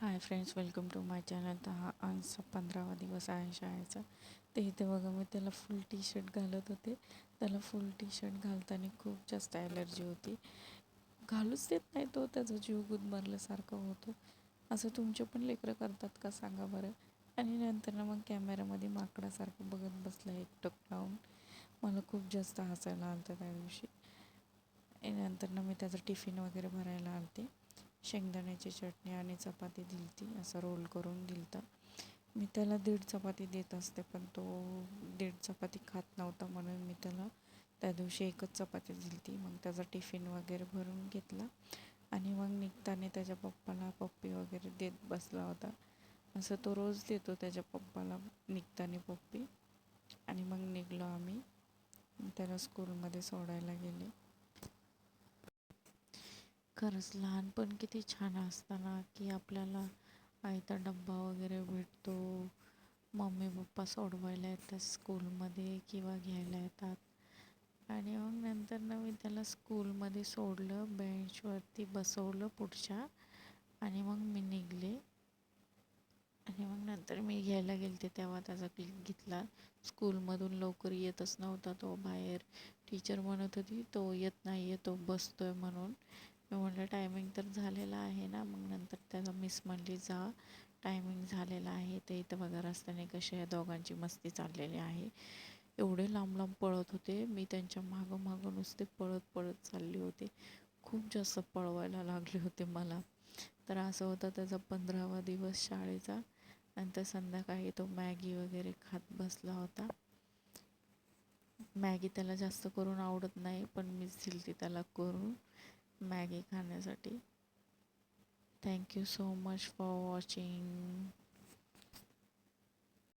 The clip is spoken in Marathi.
High friends, welcome to my channel. तर हा आजचा 15वा दिवस आहे शाळेचा. तर इथे बघा, मी त्याला फुल टी शर्ट घालत होते. त्याला फुल टी शर्ट घालताना खूप जास्त ॲलर्जी होती. घालूच देत नाही तो, त्याचा जीव गुदमरल्यासारखं होतो. असं तुमचे पण लेकरं करतात का सांगा बरं. आणि नंतर ना मग कॅमेऱ्यामध्ये माकडासारखं बघत बसला एकटक लावून. मला खूप जास्त हसायला आलं होतं त्या दिवशी. आणि नंतर ना मी त्याचा टिफिन वगैरे भरायला आलते. शेंगदाण्याची चटणी आणि चपाती दिलती, असं रोल करून दिलता. मी त्याला 1.5 चपाती देत असते, पण तो 1.5 चपाती खात नव्हता, म्हणून मी त्याला त्या दिवशी 1च चपाती दिलती. मग त्याचा टिफिन वगैरे भरून घेतला आणि मग निघताना त्याच्या पप्पाला पप्पी वगैरे देत बसला होता. असं तो रोज देतो त्याच्या पप्पाला निघताना पप्पी. आणि मग निघलो आम्ही. त्याला स्कूलमध्ये सोडायला गेले. खरंच लहानपण किती छान असतं ना, की आपल्याला आयता डब्बा वगैरे भेटतो. मम्मी पप्पा सोडवायला येतात स्कूलमध्ये किंवा घ्यायला येतात. आणि मग नंतर ना मी त्याला स्कूलमध्ये सोडलं, बेंचवरती बसवलं पुढच्या, आणि मग मी निघले. आणि मग नंतर मी घ्यायला गेलते तेव्हा त्याचा क्लिक घेतला. स्कूलमधून लवकर येतच नव्हता तो बाहेर. टीचर म्हणत होती तो येत नाही आहे, तो बसतो आहे म्हणून. मी म्हटलं टायमिंग तर झालेला आहे ना. मग नंतर त्याचा मिस म्हणली जा, टायमिंग झालेला आहे. ते इथं बघा रस्त्याने कसे या दोघांची मस्ती चाललेली आहे. एवढे लांब लांब पळत होते, मी त्यांच्या मागं मागं नुसते पळत पळत चालले होते. खूप जास्त पळवायला लागले होते मला. तर असं होता त्याचा 15वा दिवस शाळेचा. नंतर संध्याकाळी तो मॅगी वगैरे खात बसला होता. मॅगी त्याला जास्त करून आवडत नाही, पण मीच दिलती त्याला करून मॅगी खाण्यासाठी. Thank you so much for watching.